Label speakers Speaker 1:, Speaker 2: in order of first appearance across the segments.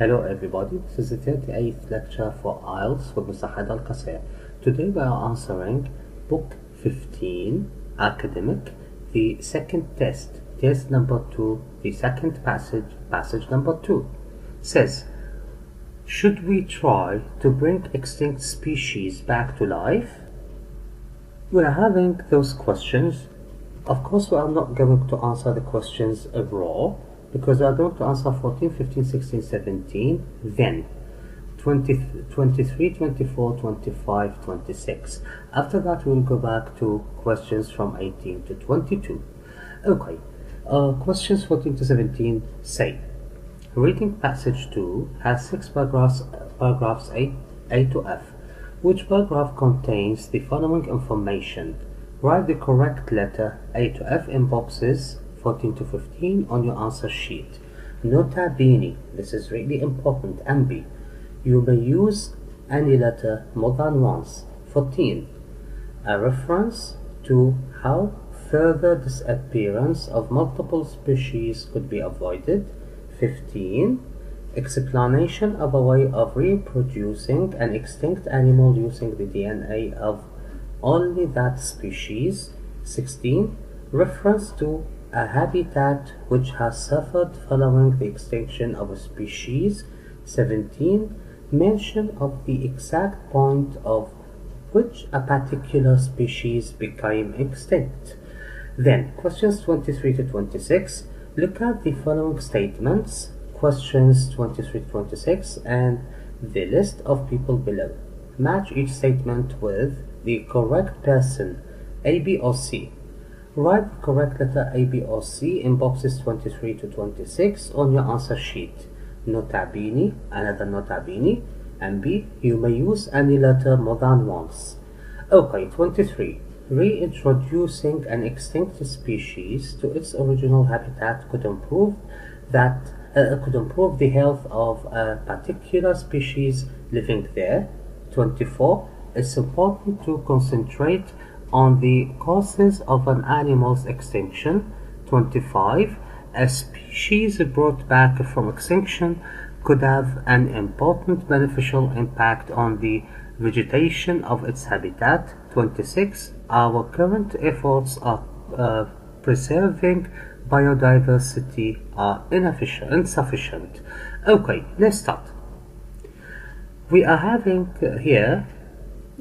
Speaker 1: Hello everybody, this is the 38th lecture for IELTS with Mr. Haidar Al-Qasir. Today we are answering Book 15, Academic, the second test, test number 2, the second passage number 2. Says, should we try to bring extinct species back to life? We are having those questions. Of course, we are not going to answer the questions raw, because we are going to answer 14, 15, 16, 17, then 20, 23, 24, 25, 26. After that, we'll go back to questions from 18 to 22. Okay, questions 14 to 17 say, reading passage 2 has 6 paragraphs A to F. Which paragraph contains the following information? Write the correct letter A to F in boxes 14 to 15 on your answer sheet. Nota bene, this is really important, and B, you may use any letter more than once. 14. A reference to how further disappearance of multiple species could be avoided. 15. Explanation of a way of reproducing an extinct animal using the DNA of only that species. 16. Reference to a habitat which has suffered following the extinction of a species. 17. Mention of the exact point of which a particular species became extinct. Then, questions 23 to 26. Look at the following statements, questions 23 to 26, and the list of people below. Match each statement with the correct person, A, B, or C. Write the correct letter A, B, or C in boxes 23 to 26 on your answer sheet. Nota bene, another nota bene, and B, you may use any letter more than once. Okay, 23. Reintroducing an extinct species to its original habitat could improve the health of a particular species living there. 24. It's important to concentrate on the causes of an animal's extinction. 25. A species brought back from extinction could have an important beneficial impact on the vegetation of its habitat. 26. Our current efforts are preserving biodiversity are insufficient. Okay, let's start. We are having here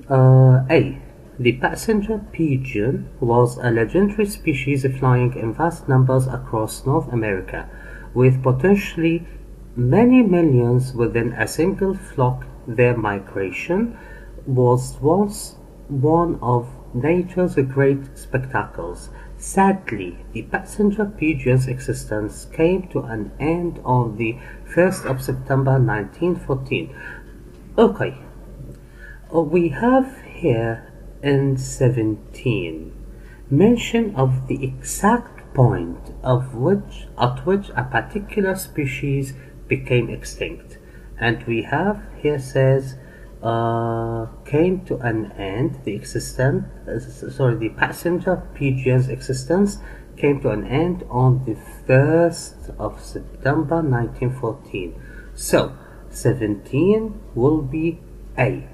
Speaker 1: A. The passenger pigeon was a legendary species flying in vast numbers across North America, with potentially many millions within a single flock. Their migration was once one of nature's great spectacles. Sadly, the passenger pigeon's existence came to an end on the 1st of September 1914. Okay, we have here in 17 mention of the exact point at which a particular species became extinct, and we have here says came to an end, the passenger pigeon's existence came to an end on the 1st of September 1914. So 17 will be A.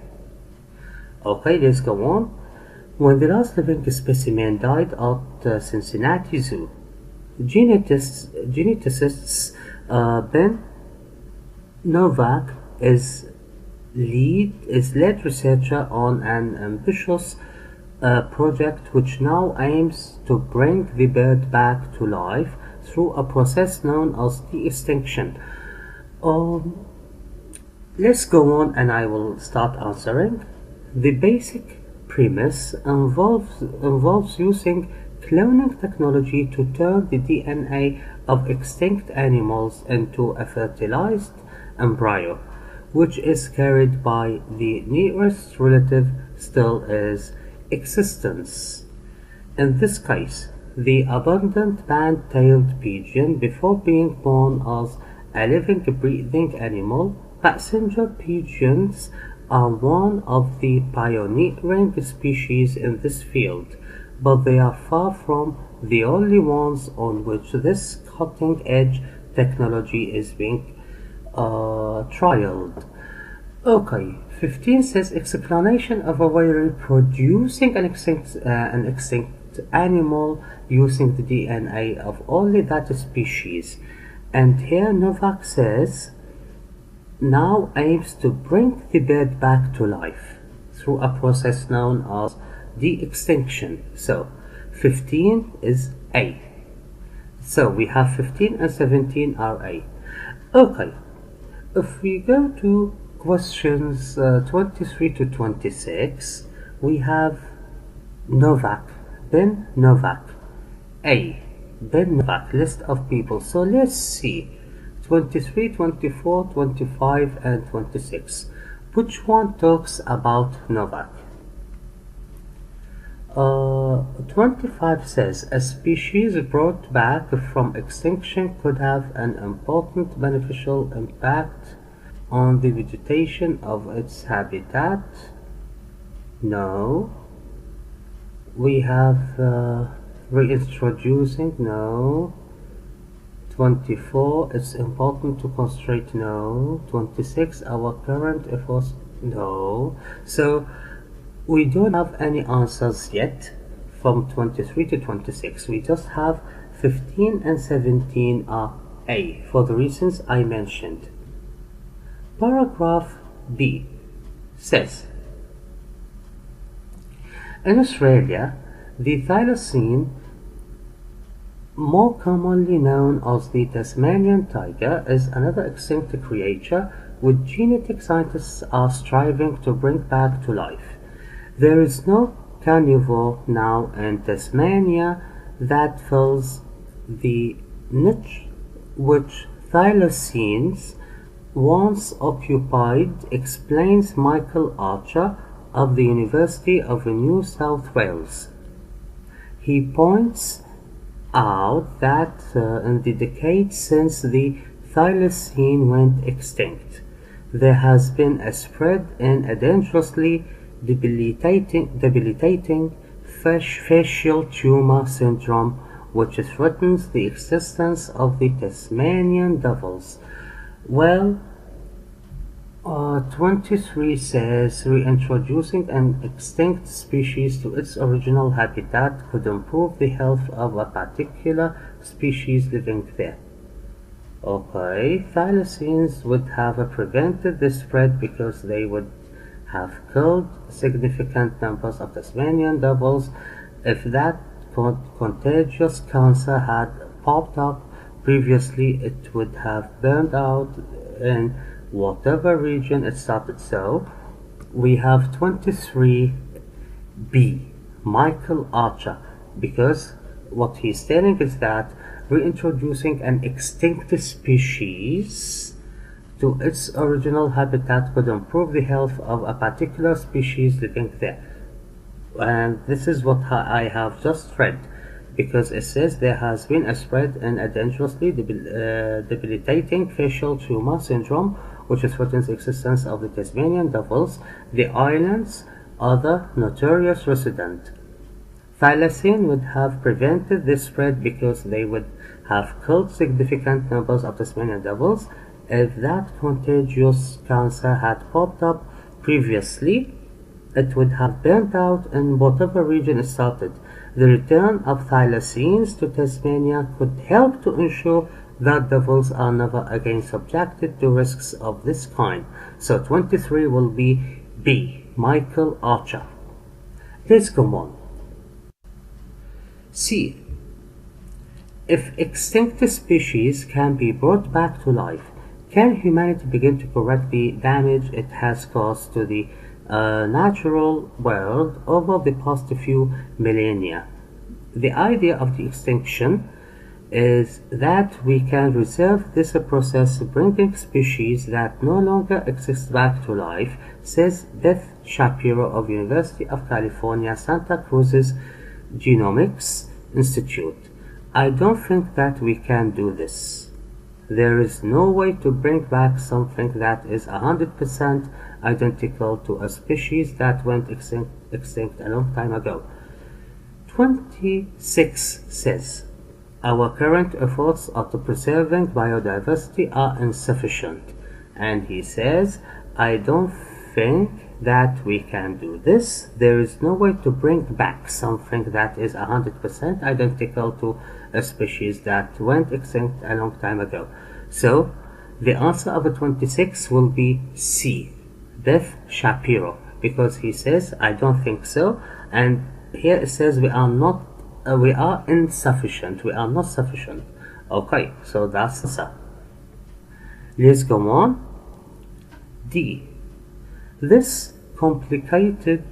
Speaker 1: Okay, let's go on. When the last living specimen died at Cincinnati Zoo, geneticist Ben Novak is lead researcher on an ambitious project which now aims to bring the bird back to life through a process known as de-extinction. Let's go on and I will start answering. The basic premise involves using cloning technology to turn the DNA of extinct animals into a fertilized embryo, which is carried by the nearest relative still is existence. In this case, the abundant band-tailed pigeon, before being born as a living breathing animal, passenger pigeons are one of the pioneering species in this field, but they are far from the only ones on which this cutting-edge technology is being trialed. Okay, 15 says explanation of a way reproducing an extinct animal using the DNA of only that species. And here Novak says now aims to bring the bird back to life through a process known as de-extinction. So 15 is A. So we have 15 and 17 are A. Okay, if we go to questions 23 to 26, we have Novak, Ben Novak, A, Ben Novak, list of people. So let's see, 23, 24, 25, and 26. Which one talks about Novak? 25 says, a species brought back from extinction could have an important beneficial impact on the vegetation of its habitat. No. We have reintroducing. No. 24, it's important to concentrate. No. 26, our current efforts. No. So we don't have any answers yet from 23 to 26. We just have 15 and 17 are A for the reasons I mentioned. Paragraph B says, in Australia, the thylacine, more commonly known as the Tasmanian tiger, is another extinct creature which genetic scientists are striving to bring back to life. There is no carnivore now in Tasmania that fills the niche which thylacines once occupied, explains Michael Archer of the University of New South Wales. He points out that in the decades since the thylacine went extinct, there has been a spread in a dangerously debilitating facial tumor syndrome which threatens the existence of the Tasmanian devils. Well, 23 says reintroducing an extinct species to its original habitat could improve the health of a particular species living there. Okay, thylacines would have prevented the spread because they would have killed significant numbers of Tasmanian devils. If that contagious cancer had popped up previously, it would have burned out in whatever region it started. So we have 23B, Michael Archer, because what he's telling is that reintroducing an extinct species to its original habitat could improve the health of a particular species living there. And this is what I have just read, because it says there has been a spread in a dangerously debilitating facial tumor syndrome which threatens the existence of the Tasmanian devils, the island's other notorious resident. Thylacine would have prevented this spread because they would have killed significant numbers of Tasmanian devils. If that contagious cancer had popped up previously, it would have burnt out in whatever region it started. The return of thylacines to Tasmania could help to ensure that devils are never again subjected to risks of this kind. So 23 will be B, Michael Archer. Let's go on. C. If extinct species can be brought back to life, can humanity begin to correct the damage it has caused to the natural world over the past few millennia? The idea of the extinction is that we can reserve this process bringing species that no longer exist back to life, says Beth Shapiro of University of California, Santa Cruz's Genomics Institute. I don't think that we can do this. There is no way to bring back something that is 100% identical to a species that went extinct a long time ago. 26 says, our current efforts at preserving biodiversity are insufficient. and he says, I don't think that we can do this. There is no way to bring back something that is 100% identical to a species that went extinct a long time ago. So the answer of 26 will be C, Beth Shapiro, because he says, I don't think so, and here it says we are insufficient, we are not sufficient. Okay, so that's the answer. Let's go on. D. This complicated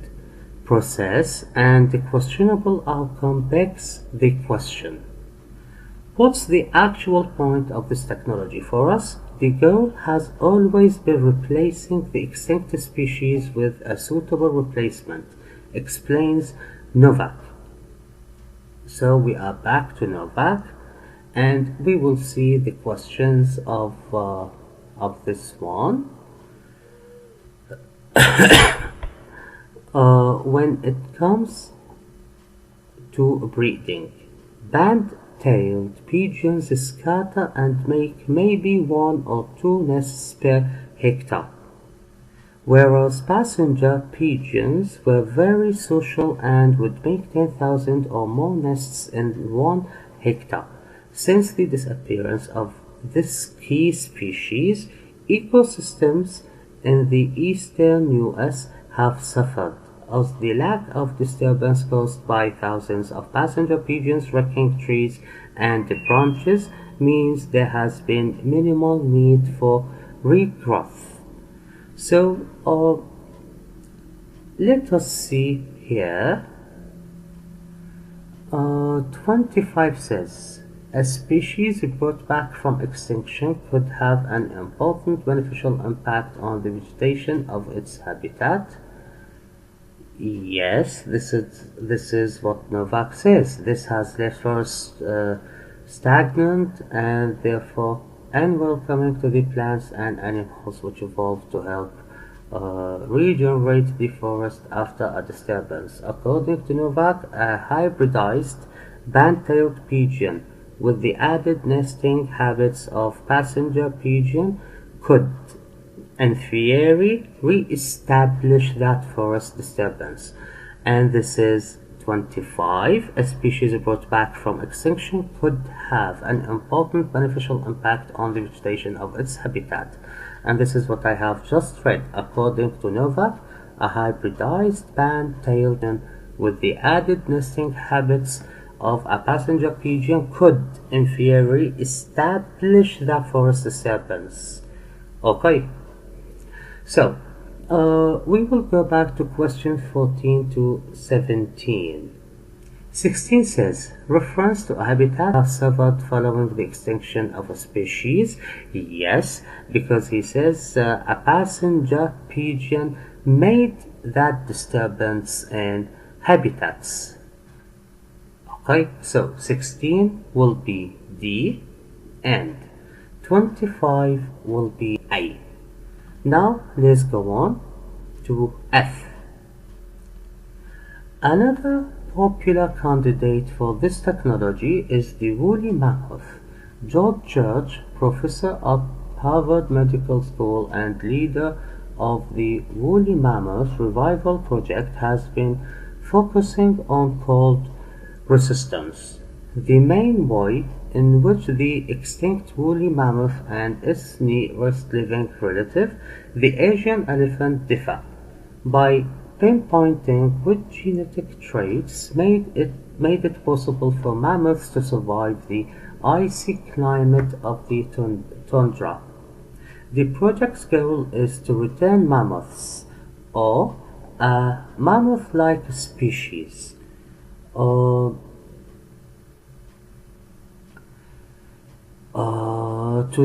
Speaker 1: process and the questionable outcome begs the question: what's the actual point of this technology for us? The goal has always been replacing the extinct species with a suitable replacement, explains Novak. So we are back to Novak, and we will see the questions of this one. When it comes to breeding, band-tailed pigeons scatter and make maybe 1 or 2 nests per hectare, whereas passenger pigeons were very social and would make 10,000 or more nests in 1 hectare. Since the disappearance of this key species, ecosystems in the eastern US have suffered, as the lack of disturbance caused by thousands of passenger pigeons wrecking trees and branches means there has been minimal need for regrowth. So let us see here. 25 says, a species brought back from extinction could have an important beneficial impact on the vegetation of its habitat. Yes, this is what Novak says. This has left us stagnant and therefore unwelcoming to the plants and animals which evolved to help regenerate the forest after a disturbance. According to Novak, a hybridized band-tailed pigeon with the added nesting habits of passenger pigeon could, in theory, re-establish that forest disturbance. And this is 25. A species brought back from extinction could have an important beneficial impact on the vegetation of its habitat. And this is what I have just read. According to Novak, a hybridized band-tailed with the added nesting habits of a passenger pigeon could, in theory, establish that forest disturbance. Okay, so we will go back to question 14 to 17. 16 says, reference to a habitat have suffered following the extinction of a species. Yes, because he says a passenger pigeon made that disturbance in habitats. Okay, so 16 will be D and 25 will be A. Now let's go on to F. Another popular candidate for this technology is the woolly mammoth. George Church, professor at Harvard Medical School and leader of the woolly mammoth revival project, has been focusing on cold resistance, the main way in which the extinct woolly mammoth and its nearest living relative, the Asian elephant, differ, by pinpointing which genetic traits made it possible for mammoths to survive the icy climate of the tundra. The project's goal is to return mammoths, or a mammoth-like species, to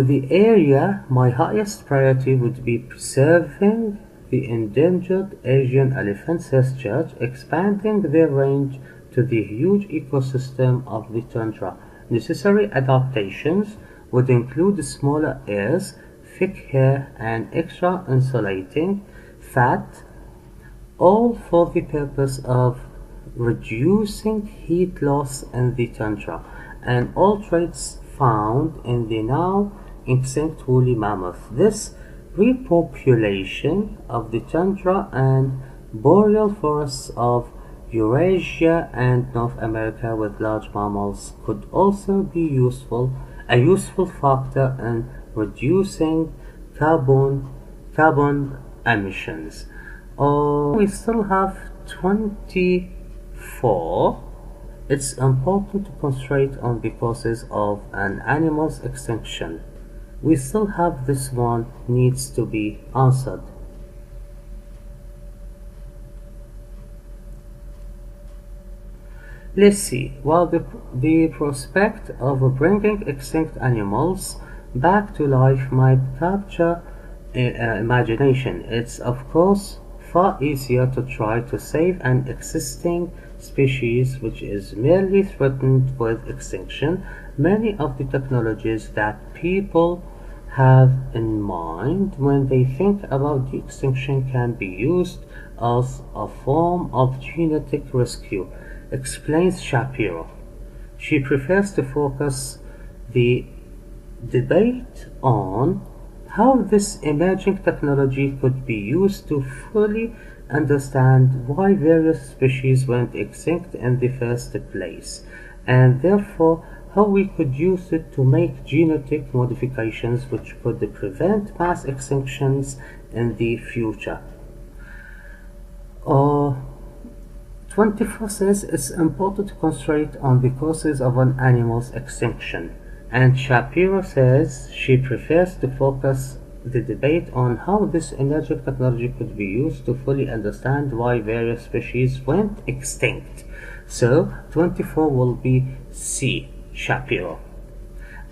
Speaker 1: the area. My highest priority would be preserving the endangered Asian elephant, says Church, expanding their range to the huge ecosystem of the tundra. Necessary adaptations would include smaller ears, thick hair, and extra insulating fat, all for the purpose of reducing heat loss in the tundra, and all traits found in the now extinct woolly mammoth. This repopulation of the tundra and boreal forests of Eurasia and North America with large mammals could also be a useful factor in reducing carbon emissions. We still have 24. It's important to concentrate on the causes of an animal's extinction. We still have this one needs to be answered. Let's see. While the prospect of bringing extinct animals back to life might capture imagination, it's of course far easier to try to save an existing species which is merely threatened with extinction. Many of the technologies that people have in mind when they think about the extinction can be used as a form of genetic rescue, explains Shapiro. She prefers to focus the debate on how this emerging technology could be used to fully understand why various species went extinct in the first place, and therefore how we could use it to make genetic modifications which could prevent mass extinctions in the future. 24 says it's important to concentrate on the causes of an animal's extinction, and Shapiro says she prefers to focus the debate on how this emerging technology could be used to fully understand why various species went extinct. So 24 will be C, Shapiro.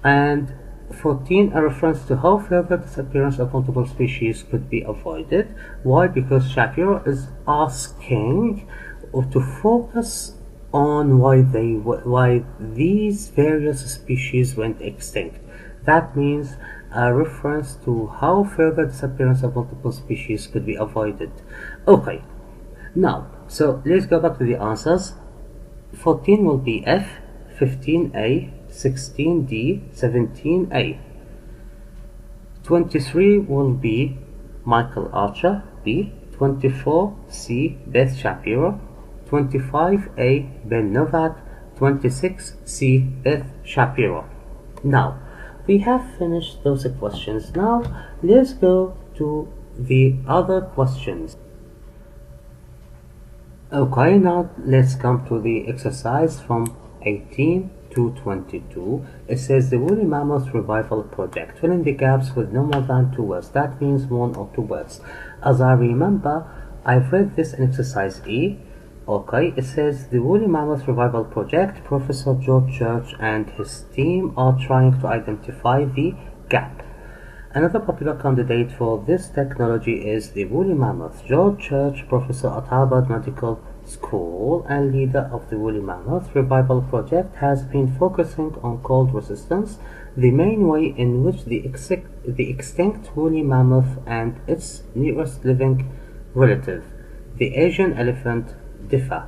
Speaker 1: And 14, a reference to how further disappearance of multiple species could be avoided. Why? Because Shapiro is asking to focus on why these various species went extinct. That means a reference to how further disappearance of multiple species could be avoided. Okay, now, so let's go back to the answers. 14 will be F, 15A, 16D, 17A. 23 will be Michael Archer, B. 24, C. Beth Shapiro. 25A, Ben Novak. 26C, Beth Shapiro. Now, we have finished those questions. Now, let's go to the other questions. Okay, now let's come to the exercise from 18 to 22. It says the Woolly Mammoth Revival Project. Fill in the gaps with no more than 2 words. That means 1 or 2 words. As I remember, I've read this in exercise E. Okay, it says the Woolly Mammoth Revival Project, Professor George Church and his team are trying to identify the gap. Another popular candidate for this technology is the woolly mammoth. George Church, professor at Harvard Medical School and leader of the Woolly Mammoth Revival Project, has been focusing on cold resistance, the main way in which the extinct woolly mammoth and its nearest living relative, the Asian elephant, differ,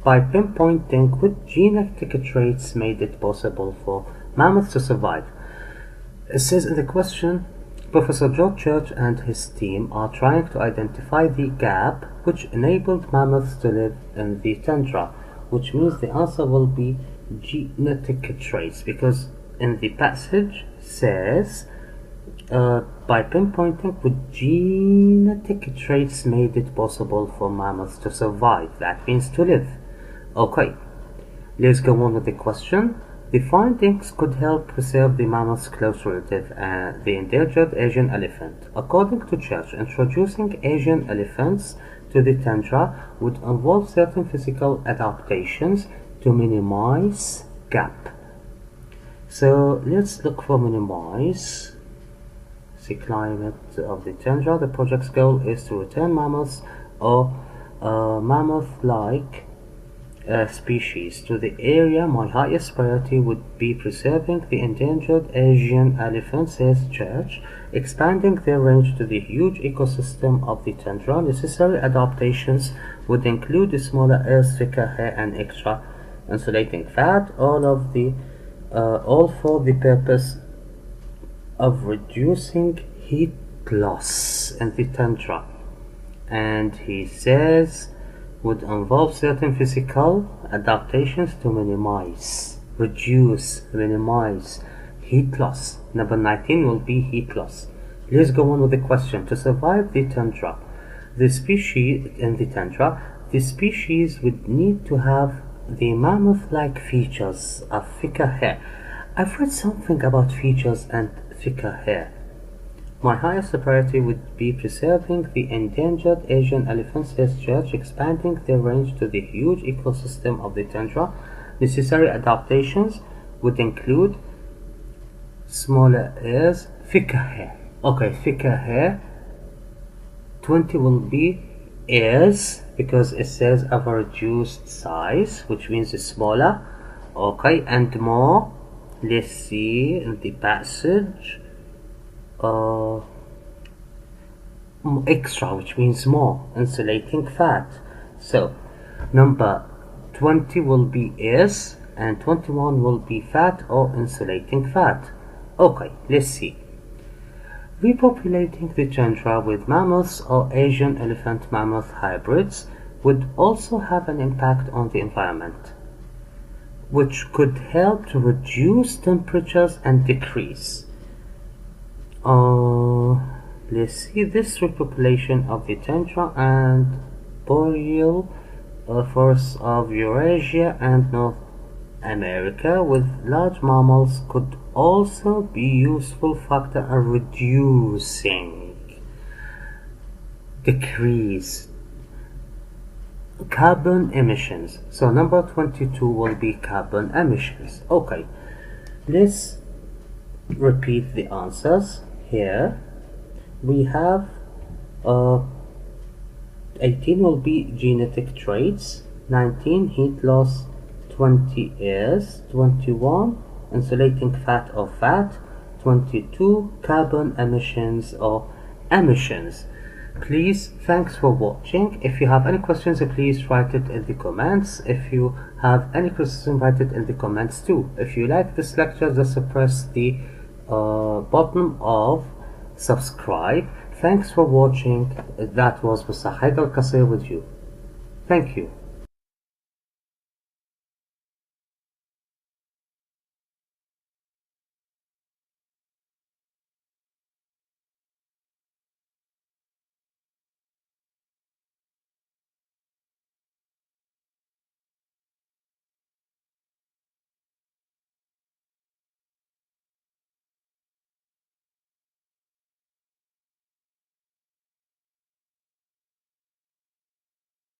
Speaker 1: by pinpointing which genetic traits made it possible for mammoths to survive. It says in the question, Professor George Church and his team are trying to identify the gap which enabled mammoths to live in the tundra, which means the answer will be genetic traits, because in the passage says by pinpointing which genetic traits made it possible for mammoths to survive. That means to live. Okay, let's go on with the question. The findings could help preserve the mammoth's close relative, the endangered Asian elephant. According to Church, introducing Asian elephants to the tundra would involve certain physical adaptations to minimize gap. So let's look for minimize the climate of the tundra. The project's goal is to return mammoths or mammoth-like species to the area. My highest priority would be preserving the endangered Asian elephant, says Church, expanding their range to the huge ecosystem of the tundra. Necessary adaptations would include a smaller ears, thicker hair, and extra insulating fat, all for the purpose of reducing heat loss in the tundra, and he says would involve certain physical adaptations to minimize, reduce, minimize heat loss. Number 19 will be heat loss. Let's go on with the question. To survive the tundra, the species in the tundra, the species would need to have the mammoth-like features of thicker hair. I've read something about features and thicker hair. My highest priority would be preserving the endangered Asian elephants, says Judge, expanding their range to the huge ecosystem of the tundra. Necessary adaptations would include smaller ears, thicker hair. Okay, thicker hair. 20 will be ears because it says of a reduced size, which means it's smaller. Okay, and more. Let's see in the passage. Extra, which means more, insulating fat. So number 20 will be ears and 21 will be fat or insulating fat. Okay, let's see. Repopulating the tundra with mammoths or Asian elephant mammoth hybrids would also have an impact on the environment, which could help to reduce temperatures and decrease. Let's see, this repopulation of the tundra and boreal forests of Eurasia and North America with large mammals could also be useful factor in reducing, decrease carbon emissions. So number 22 will be carbon emissions. Okay, let's repeat the answers. Here we have 18 will be genetic traits, 19 heat loss, 20 ears, 21 insulating fat or fat, 22 carbon emissions or emissions. Please, thanks for watching. If you have any questions, please write it in the comments. If you have any criticism, write it in the comments too. If you like this lecture, just press the button of subscribe. Thanks for watching. That was Mr. Haidar Qasir with you. Thank you.